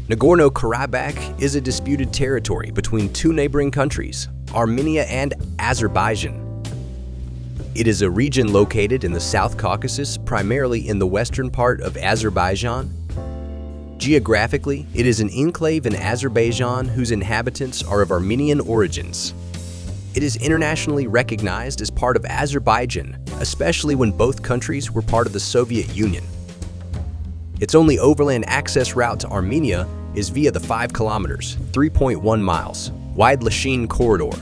Nagorno-Karabakh is a disputed territory between two neighboring countries, Armenia and Azerbaijan. It is a region located in the South Caucasus, primarily in the western part of Azerbaijan. Geographically, it is an enclave in Azerbaijan whose inhabitants are of Armenian origins. It is internationally recognized as part of Azerbaijan, especially when both countries were part of the Soviet Union. Its only overland access route to Armenia is via the 5 kilometers, 3.1 miles, wide Lachin corridor.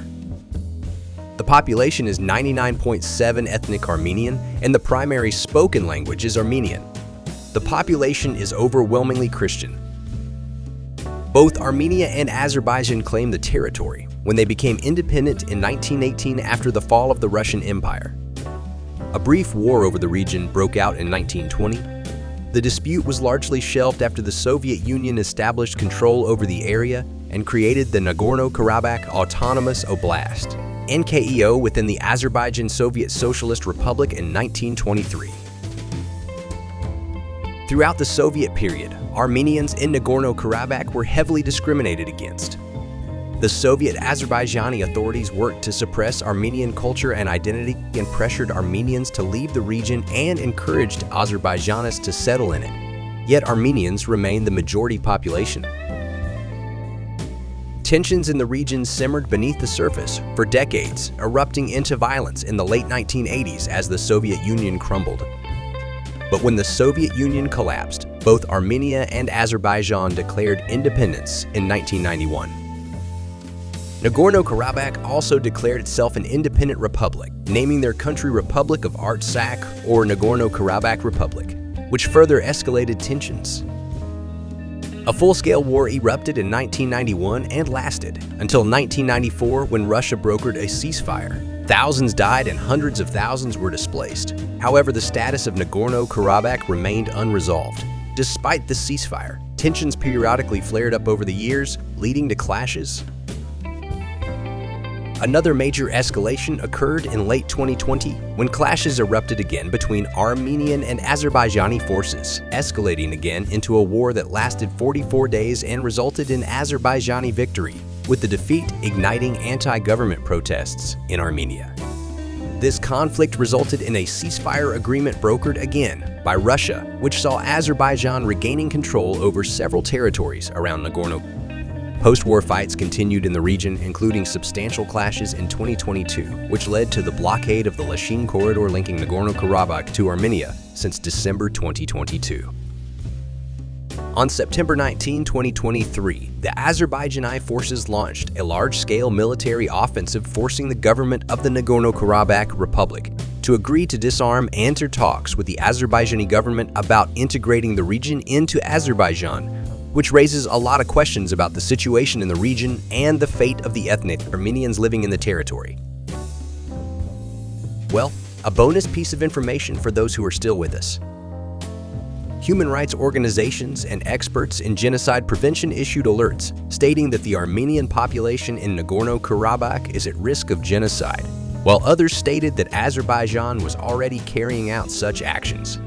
The population is 99.7% ethnic Armenian, and the primary spoken language is Armenian. The population is overwhelmingly Christian. Both Armenia and Azerbaijan claimed the territory when they became independent in 1918 after the fall of the Russian Empire. A brief war over the region broke out in 1920. The dispute was largely shelved after the Soviet Union established control over the area and created the Nagorno-Karabakh Autonomous Oblast, NKEO, within the Azerbaijan Soviet Socialist Republic in 1923. Throughout the Soviet period, Armenians in Nagorno-Karabakh were heavily discriminated against. The Soviet Azerbaijani authorities worked to suppress Armenian culture and identity and pressured Armenians to leave the region and encouraged Azerbaijanis to settle in it. Yet Armenians remained the majority population. Tensions in the region simmered beneath the surface for decades, erupting into violence in the late 1980s as the Soviet Union crumbled. But when the Soviet Union collapsed, both Armenia and Azerbaijan declared independence in 1991. Nagorno-Karabakh also declared itself an independent republic, naming their country Republic of Artsakh or Nagorno-Karabakh Republic, which further escalated tensions. A full-scale war erupted in 1991 and lasted until 1994 when Russia brokered a ceasefire. Thousands died and hundreds of thousands were displaced. However, the status of Nagorno-Karabakh remained unresolved. Despite the ceasefire, tensions periodically flared up over the years, leading to clashes. Another major escalation occurred in late 2020 when clashes erupted again between Armenian and Azerbaijani forces, escalating again into a war that lasted 44 days and resulted in Azerbaijani victory, with the defeat igniting anti-government protests in Armenia. This conflict resulted in a ceasefire agreement brokered again by Russia, which saw Azerbaijan regaining control over several territories around Nagorno-Karabakh. Post-war fights continued in the region, including substantial clashes in 2022, which led to the blockade of the Lachin corridor linking Nagorno-Karabakh to Armenia since December 2022. On September 19, 2023, the Azerbaijani forces launched a large-scale military offensive forcing the government of the Nagorno-Karabakh Republic to agree to disarm and enter talks with the Azerbaijani government about integrating the region into Azerbaijan, which raises a lot of questions about the situation in the region and the fate of the ethnic Armenians living in the territory. Well, a bonus piece of information for those who are still with us. Human rights organizations and experts in genocide prevention issued alerts stating that the Armenian population in Nagorno-Karabakh is at risk of genocide, while others stated that Azerbaijan was already carrying out such actions.